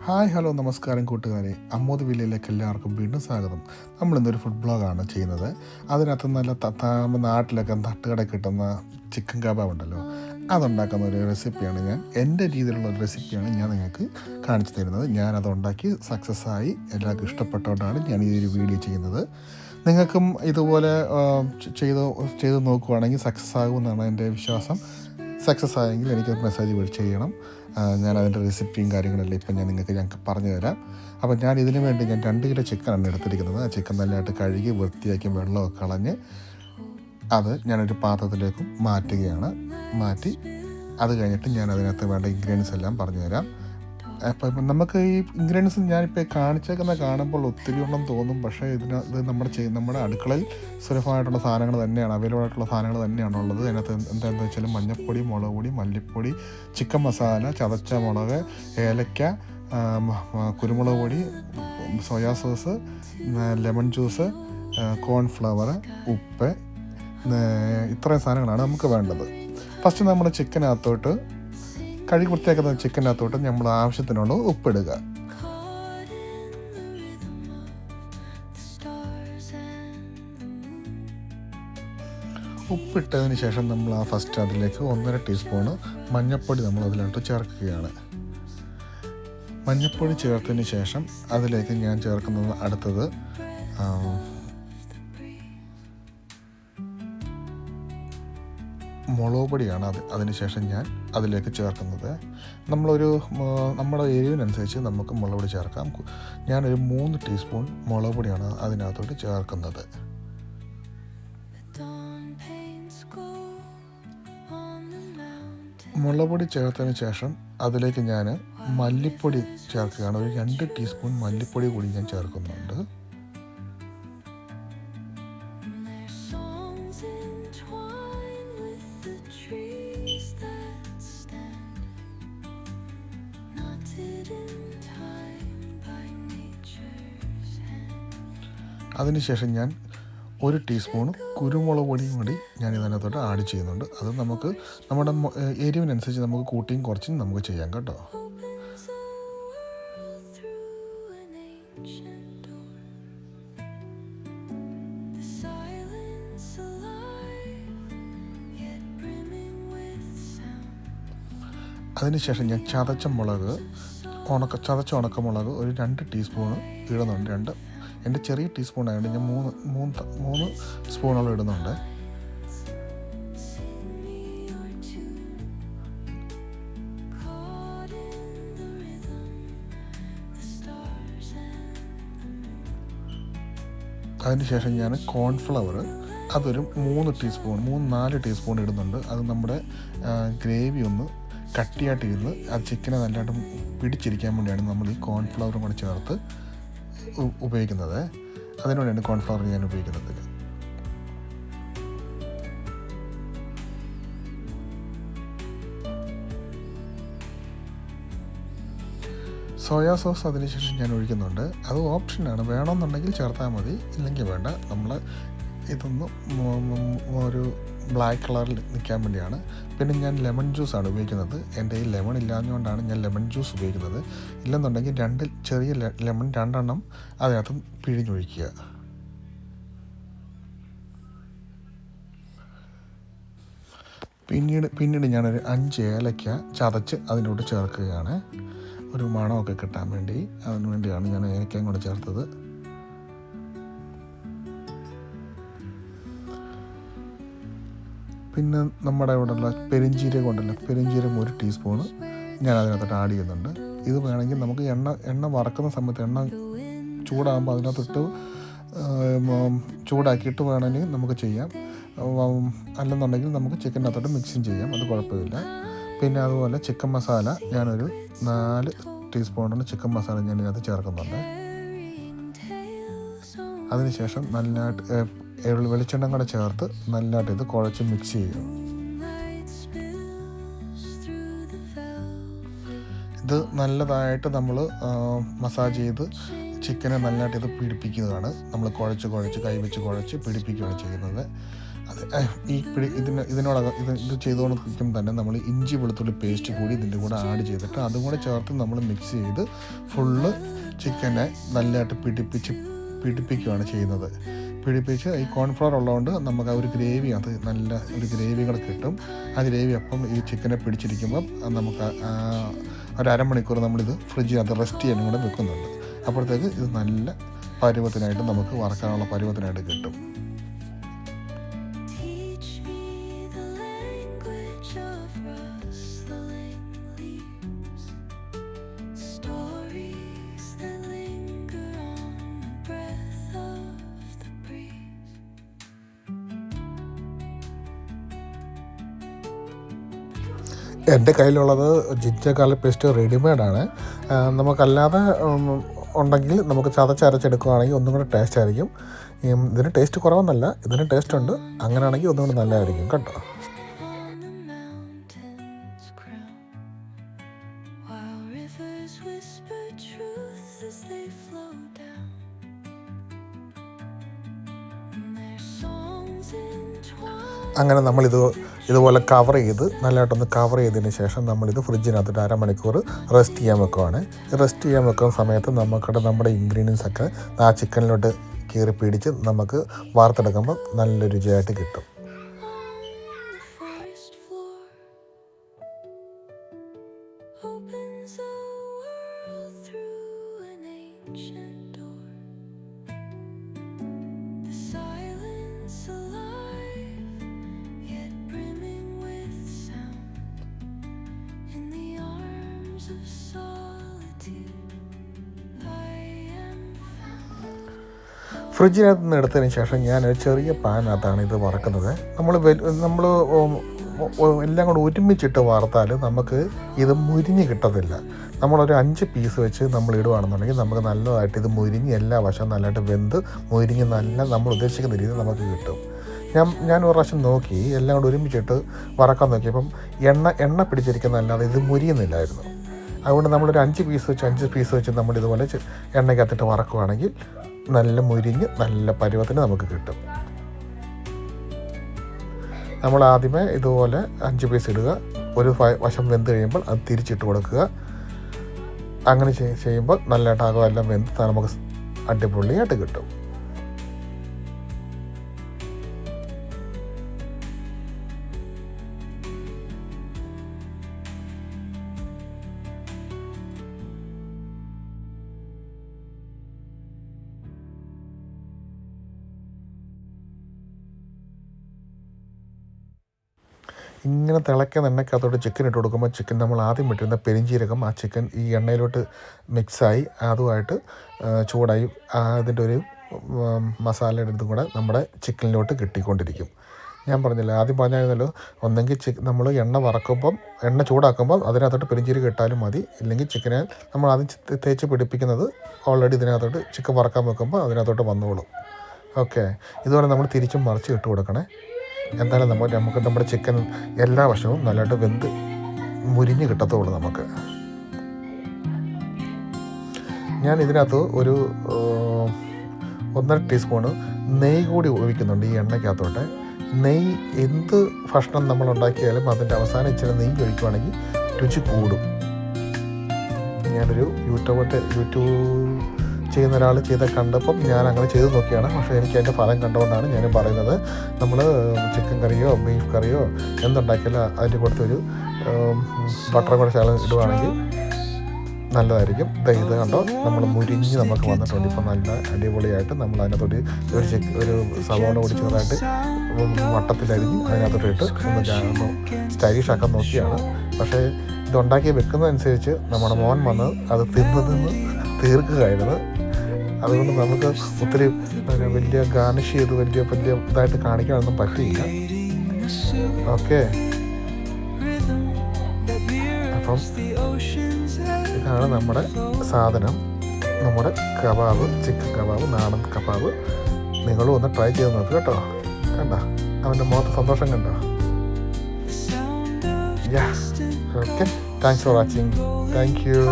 Hi hello നമസ്കാരം കൂട്ടുകാരെ, അമ്മോദ് വില്ലയിലേക്ക് എല്ലാവർക്കും വീണ്ടും സ്വാഗതം. നമ്മളിന്നൊരു ഫുഡ് ബ്ലോഗാണ് ചെയ്യുന്നത്. അതിനകത്ത് നല്ല നമ്മുടെ നാട്ടിലൊക്കെ തട്ടുകട കിട്ടുന്ന ചിക്കൻ കബാബ് ഉണ്ടല്ലോ, അതുണ്ടാക്കുന്ന ഒരു റെസിപ്പിയാണ് എൻ്റെ രീതിയിലുള്ള ഒരു റെസിപ്പിയാണ് ഞാൻ നിങ്ങൾക്ക് കാണിച്ചു തരുന്നത്. ഞാനത് ഉണ്ടാക്കി സക്സസ് ആയി, എല്ലാവർക്കും ഇഷ്ടപ്പെട്ടതുകൊണ്ടാണ് ഞാൻ ഈ ഒരു വീഡിയോ ചെയ്യുന്നത്. നിങ്ങൾക്കും ഇതുപോലെ ചെയ്ത് നോക്കുവാണെങ്കിൽ സക്സസ് ആകുമെന്നാണ് എൻ്റെ വിശ്വാസം. സക്സസ് ആയെങ്കിൽ എനിക്ക് മെസ്സേജ് ചെയ്യണം. ഞാൻ അതിൻ്റെ റെസിപ്പിയും കാര്യങ്ങളെല്ലാം ഇപ്പം ഞങ്ങൾക്ക് പറഞ്ഞു തരാം. അപ്പോൾ ഞാൻ ഇതിനു വേണ്ടി 2 കിലോ ചിക്കനാണ് എടുത്തിരിക്കുന്നത്. ആ ചിക്കൻ നല്ലതായിട്ട് കഴുകി വൃത്തിയാക്കി വെള്ളമൊക്കെ കളഞ്ഞ് അത് ഞാനൊരു പാത്രത്തിലേക്ക് മാറ്റി അത് കഴിഞ്ഞിട്ട് ഞാൻ അതിനകത്ത് വേണ്ട ഇൻഗ്രീഡിയൻസ് എല്ലാം പറഞ്ഞു തരാം. അപ്പം നമുക്ക് ഈ ഇൻഗ്രീഡിയൻസ് ഞാനിപ്പോൾ കാണിച്ചേക്കുന്ന കാണുമ്പോൾ ഒത്തിരി ഉണ്ടെന്ന് തോന്നും. പക്ഷേ ഇത് നമ്മുടെ അടുക്കളയിൽ സുലഭമായിട്ടുള്ള സാധനങ്ങൾ തന്നെയാണ്, അവൈലബിൾ ആയിട്ടുള്ള സാധനങ്ങൾ തന്നെയാണ് ഉള്ളത്. അതിനകത്ത് എന്താണെന്ന് വെച്ചാൽ മഞ്ഞൾപ്പൊടി, മുളക് പൊടി, മല്ലിപ്പൊടി, ചിക്കൻ മസാല, ചതച്ച മുളക്, ഏലക്ക, കുരുമുളക് പൊടി, soya sauce, lemon juice, cornflour, ഉപ്പ്, ഇത്രയും സാധനങ്ങളാണ് നമുക്ക് വേണ്ടത്. ഫസ്റ്റ് നമ്മൾ കഴുകി വൃത്തിയാക്കുന്ന ചിക്കനകത്തോട്ട് നമ്മൾ ആവശ്യത്തിനുള്ള ഉപ്പിടുക. ഉപ്പിട്ടതിന് ശേഷം നമ്മൾ ഫസ്റ്റ് അതിലേക്ക് 1.5 ടീസ്പൂണ് മഞ്ഞൾപ്പൊടി നമ്മൾ അതിലോട്ട് ചേർക്കുകയാണ്. മഞ്ഞൾപ്പൊടി ചേർത്തതിന് ശേഷം അതിലേക്ക് ഞാൻ ചേർക്കുന്നത് അടുത്തത് മുളക് പൊടിയാണ്. അതിനുശേഷം ഞാൻ അതിലേക്ക് ചേർക്കുന്നത് നമ്മുടെ എരിവിനനുസരിച്ച് നമുക്ക് മുളക് പൊടി ചേർക്കാം. ഞാനൊരു 3 ടീസ്പൂൺ മുളക് പൊടിയാണ് അതിനകത്തോട്ട് ചേർക്കുന്നത്. മുളക് പൊടി ചേർത്തതിന് ശേഷം അതിലേക്ക് ഞാൻ മല്ലിപ്പൊടി ചേർക്കുകയാണ്. ഒരു 2 ടീസ്പൂൺ മല്ലിപ്പൊടി കൂടി ഞാൻ ചേർക്കുന്നുണ്ട്. അതിനുശേഷം ഞാൻ 1 ടീസ്പൂൺ കുരുമുളക് പൊടിയും കൂടി ഞാൻ ഇതിനകത്തോട്ട് ആഡ് ചെയ്യുന്നുണ്ട്. അത് നമ്മുടെ എരിവിനനുസരിച്ച് നമുക്ക് കൂട്ടിയും കുറച്ചും നമുക്ക് ചെയ്യാം കേട്ടോ. അതിനുശേഷം ഞാൻ ചതച്ച ഉണക്കമുളക് ഒരു 2 ടീസ്പൂണ് ഇടുന്നുണ്ട്. എൻ്റെ ചെറിയ ടീസ്പൂൺ ആയതുകൊണ്ട് ഞാൻ 3 സ്പൂണോളം ഇടുന്നുണ്ട്. അതിനുശേഷം ഞാൻ കോൺഫ്ലവർ അതൊരു 4 ടീസ്പൂൺ ഇടുന്നുണ്ട്. അത് നമ്മുടെ ഗ്രേവി ഒന്ന് കട്ടിയായിട്ടിരുന്ന് അത് ചിക്കനെ നല്ലതായിട്ട് പിടിച്ചിരിക്കാൻ വേണ്ടിയാണ് നമ്മൾ ഈ കോൺഫ്ലവറും കൂടെ ചേർത്ത് ഉപയോഗിക്കുന്നത്. അതിനോടാണ് കോൺഫ്ലവർ ഞാൻ ഉപയോഗിക്കുന്നത്. സോയാ സോസ് അതിനുശേഷം ഞാൻ ഒഴിക്കുന്നുണ്ട്. അത് ഓപ്ഷനാണ്, വേണമെന്നുണ്ടെങ്കിൽ ചേർത്താൽ മതി, ഇല്ലെങ്കിൽ വേണ്ട. നമ്മൾ ഇതൊന്ന് ഒരു ബ്ലാക്ക് കളറിൽ നിൽക്കാൻ വേണ്ടിയാണ്. പിന്നെ ഞാൻ ലെമൺ ജ്യൂസാണ് ഉപയോഗിക്കുന്നത്. എൻ്റെ ഈ ലെമൺ ഇല്ലാഞ്ഞുകൊണ്ടാണ് ഞാൻ ലെമൺ ജ്യൂസ് ഉപയോഗിക്കുന്നത്. ഇല്ലെന്നുണ്ടെങ്കിൽ 2 ചെറിയ ലെമൺ 2 എണ്ണം അതിനകത്ത് പിഴിഞ്ഞൊഴിക്കുക. പിന്നീട് ഞാനൊരു 5 ഏലക്ക ചതച്ച് അതിനോട് ചേർക്കുകയാണ്. ഒരു മണമൊക്കെ കിട്ടാൻ വേണ്ടി, അതിന് വേണ്ടിയാണ് ഞാൻ ഏലക്കയും കൂടെ ചേർത്തത്. പിന്നെ നമ്മുടെ ഇവിടെയുള്ള പെരിഞ്ജീരകം 1 ടീസ്പൂണ് ഞാൻ അതിനകത്തോട്ട് ആഡ് ചെയ്യുന്നുണ്ട്. ഇത് വേണമെങ്കിൽ നമുക്ക് എണ്ണ വറക്കുന്ന സമയത്ത് എണ്ണ ചൂടാകുമ്പോൾ അതിനകത്തിട്ട് ചൂടാക്കിയിട്ട് വേണമെങ്കിൽ നമുക്ക് ചെയ്യാം. അല്ലെന്നുണ്ടെങ്കിൽ നമുക്ക് ചിക്കനകത്തോട്ട് മിക്സിങ് ചെയ്യാം, അത് കുഴപ്പമില്ല. പിന്നെ അതുപോലെ ചിക്കൻ മസാല ഞാനൊരു 4 ടീസ്പൂണാണ് ചിക്കൻ മസാല ഞാൻ ഇതിനകത്ത് ചേർക്കുന്നുണ്ട്. അതിനുശേഷം നല്ലതായിട്ട് വെളിച്ചെണ്ണ കൂടെ ചേർത്ത് നല്ലതായിട്ട് ഇത് കുഴച്ച് മിക്സ് ചെയ്യും. ഇത് നല്ലതായിട്ട് നമ്മൾ മസാജ് ചെയ്ത് ചിക്കനെ നല്ലതായിട്ട് ഇത് പിടിപ്പിക്കുകയാണ്. നമ്മൾ കുഴച്ച് കൈ വെച്ച് കുഴച്ച് പിടിപ്പിക്കുകയാണ് ചെയ്യുന്നത്. അത് ഇതിനോടകം ഇത് ചെയ്തുകൊണ്ടിരിക്കുമ്പോൾ തന്നെ നമ്മൾ ഇഞ്ചി വെളുത്തുള്ളി പേസ്റ്റ് കൂടി ഇതിൻ്റെ കൂടെ ആഡ് ചെയ്തിട്ട് അതും കൂടെ ചേർത്ത് നമ്മൾ മിക്സ് ചെയ്ത് ഫുള്ള് ചിക്കനെ നല്ലതായിട്ട് പിടിപ്പിക്കുകയാണ് ചെയ്യുന്നത്. പിടിപ്പിച്ച് ഈ കോൺഫ്ലവർ ഉള്ളതുകൊണ്ട് നമുക്ക് ആ ഒരു ഗ്രേവി, അത് നല്ല ഒരു ഗ്രേവി കൂടെ കിട്ടും. ആ ഗ്രേവി അപ്പം ഈ ചിക്കനെ പിടിച്ചിരിക്കുമ്പം നമുക്ക് ഒരു അരമണിക്കൂർ നമ്മളിത് ഫ്രിഡ്ജിനകത്ത് റെസ്റ്റ് ചെയ്യാനും കൂടെ വെക്കുന്നുണ്ട്. അപ്പോഴത്തേക്ക് ഇത് നല്ല പരുവത്തിനായിട്ട് നമുക്ക് വറക്കാനുള്ള പരുവത്തിനായിട്ട് കിട്ടും. എൻ്റെ കയ്യിലുള്ളത് ജിഞ്ചർ ഗാർലിക് പേസ്റ്റ് റെഡിമെയ്ഡാണ്. നമുക്കല്ലാതെ ഉണ്ടെങ്കിൽ നമുക്ക് ചതച്ചരച്ചെടുക്കുകയാണെങ്കിൽ ഒന്നും കൂടെ ടേസ്റ്റ് ആയിരിക്കും. ഇതിന് ടേസ്റ്റ് കുറവെന്നല്ല, ഇതിന് ടേസ്റ്റ് ഉണ്ട്. അങ്ങനെയാണെങ്കിൽ ഒന്നും കൂടെ നല്ലതായിരിക്കും കേട്ടോ. അങ്ങനെ ഇതുപോലെ കവർ ചെയ്ത് നല്ലതായിട്ടൊന്ന് കവർ ചെയ്തതിന് ശേഷം നമ്മളിത് ഫ്രിഡ്ജിനകത്തിട്ട് അരമണിക്കൂർ റെസ്റ്റ് ചെയ്യാൻ വെക്കുവാണ്. റെസ്റ്റ് ചെയ്യാൻ വെക്കുന്ന സമയത്ത് നമ്മുടെ ഇൻഗ്രീഡിയൻസ് ഒക്കെ ആ ചിക്കനിലോട്ട് കീറി പിടിച്ച് നമുക്ക് വാർത്തെടുക്കുമ്പോൾ നല്ല രുചിയായിട്ട് കിട്ടും. ഫ്രിഡ്ജിനകത്ത് നിന്ന് എടുത്തതിന് ശേഷം ഞാനൊരു ചെറിയ പാനിനകത്താണ് ഇത് വറക്കുന്നത്. നമ്മൾ എല്ലാം കൂടെ ഒരുമിച്ചിട്ട് വറുത്താൽ നമുക്ക് ഇത് മുരിഞ്ഞ് കിട്ടത്തില്ല. നമ്മളൊരു 5 പീസ് വെച്ച് നമ്മൾ ഇടുകയാണെന്നുണ്ടെങ്കിൽ നമുക്ക് നല്ലതായിട്ട് ഇത് മുരിഞ്ഞ് എല്ലാ വശവും നല്ലതായിട്ട് വെന്ത് മുരിഞ്ഞ് നല്ല നമ്മൾ ഉദ്ദേശിക്കുന്ന രീതിയിൽ നമുക്ക് കിട്ടും. ഞാൻ ഒരു പ്രാവശ്യം നോക്കി എല്ലാം കൂടെ ഒരുമിച്ചിട്ട് വറക്കാൻ നോക്കിയപ്പം എണ്ണ പിടിച്ചിരിക്കുന്നതല്ലാതെ ഇത് മുരിയുന്നില്ലായിരുന്നു. അതുകൊണ്ട് നമ്മളൊരു 5 പീസ് വെച്ച് നമ്മളിതുപോലെ എണ്ണയ്ക്കകത്തിട്ട് വറക്കുകയാണെങ്കിൽ നല്ല മുരിഞ്ഞ് നല്ല പരുവത്തിന് നമുക്ക് കിട്ടും. നമ്മൾ ആദ്യമേ ഇതുപോലെ 5 പീസ് ഇടുക, ഒരു വശം വെന്ത് കഴിയുമ്പോൾ അത് തിരിച്ചിട്ട് കൊടുക്കുക. അങ്ങനെ ചെയ്യുമ്പോൾ നല്ലതായിട്ടാകും എല്ലാം വെന്ത് നമുക്ക് അടിപൊളിയായിട്ട് കിട്ടും. ഇങ്ങനെ തിളയ്ക്കുന്ന എണ്ണയ്ക്കകത്തോട്ട് ചിക്കൻ ഇട്ട് കൊടുക്കുമ്പോൾ ചിക്കൻ നമ്മൾ ആദ്യം ഇട്ടിരുന്ന പെരിഞ്ചീരകം ആ ചിക്കൻ ഈ എണ്ണയിലോട്ട് മിക്സായി അതുമായിട്ട് ചൂടായി അതിൻ്റെ ഒരു മസാലയുടെ ഇതും കൂടെ നമ്മുടെ ചിക്കനിലോട്ട് കിട്ടിക്കൊണ്ടിരിക്കും. ഞാൻ പറഞ്ഞില്ല, ആദ്യം പറഞ്ഞായിരുന്നല്ലോ, ഒന്നെങ്കിൽ നമ്മൾ എണ്ണ ചൂടാക്കുമ്പോൾ അതിനകത്തോട്ട് പെരിഞ്ചീരകം ഇട്ടാലും മതി. ഇല്ലെങ്കിൽ ചിക്കനെ നമ്മൾ ആദ്യം തേച്ച് പിടിപ്പിക്കുന്നത് ഓൾറെഡി ഇതിനകത്തോട്ട് ചിക്കൻ വറക്കാൻ വെക്കുമ്പോൾ അതിനകത്തോട്ട് വന്നോളും. ഓക്കെ, ഇതുപോലെ നമ്മൾ തിരിച്ചും മറിച്ച് ഇട്ട് കൊടുക്കണേ. എന്തായാലും നമുക്ക് നമ്മുടെ ചിക്കൻ എല്ലാ വശവും നല്ലതായിട്ട് വെന്ത് മുരിഞ്ഞ് കിട്ടത്തുള്ളൂ നമുക്ക്. ഞാൻ ഇതിനകത്ത് ഒരു 1.5 ടീസ്പൂണ് നെയ്യ് കൂടി ഒഴിക്കുന്നുണ്ട് ഈ എണ്ണയ്ക്കകത്തോട്ട്. നെയ്യ് എന്ത് ഭക്ഷണം നമ്മൾ ഉണ്ടാക്കിയാലും അതിൻ്റെ അവസാനം ഇച്ചിരി നെയ്യ് ഒഴിക്കുവാണെങ്കിൽ രുചി കൂടും. ഞാനൊരു യൂട്യൂബ് ചെയ്യുന്ന ഒരാൾ കണ്ടപ്പം ഞാൻ അങ്ങനെ ചെയ്ത് നോക്കിയാണ്. പക്ഷേ എനിക്ക് അതിൻ്റെ ഫലം കണ്ടുകൊണ്ടാണ് ഞാൻ പറയുന്നത്. നമ്മൾ ചിക്കൻ കറിയോ ബീഫ് കറിയോ എന്തുണ്ടാക്കിയാലും അതിൻ്റെ കൂട്ടത്തൊരു ബട്ടറും കൂടെ ശകലം ഇടുവാണെങ്കിൽ നല്ലതായിരിക്കും. ഇത് കണ്ടോ, നമ്മൾ മുരിഞ്ഞ് നമുക്ക് വന്നിട്ടുണ്ട്. ഇപ്പം നല്ല അടിപൊളിയായിട്ട് നമ്മൾ അതിനകത്തോട്ട് ഒരു സവാള കൂടി ചെറുതായിട്ട് വട്ടത്തിലരിഞ്ഞ് അതിനകത്തോട്ട് ഇട്ട് ഒന്ന് സ്റ്റൈലിഷ് ആക്കാൻ നോക്കിയാണ്. പക്ഷേ ഇതുണ്ടാക്കി വെക്കുന്നതനുസരിച്ച് നമ്മുടെ മോൻ വന്ന് അത് തിന്ന് തീർക്കുകയായിരുന്നു. അതുകൊണ്ട് നമുക്ക് ഒത്തിരി വലിയ ഗാർണിഷ് ചെയ്ത് വലിയ ഇതായിട്ട് കാണിക്കാനൊന്നും പറ്റിയില്ല. ഓക്കെ, അപ്പം ഇതാണ് നമ്മുടെ സാധനം, നമ്മുടെ കബാബ്, ചിക്കൻ കബാബ്, നാടൻ കബാബ്. നിങ്ങളും ഒന്ന് ട്രൈ ചെയ്ത് നോക്കുക കേട്ടോ. കണ്ടോ അവൻ്റെ മുഖത്ത് സന്തോഷം കണ്ടോ? Okay, thanks for watching. Thank you.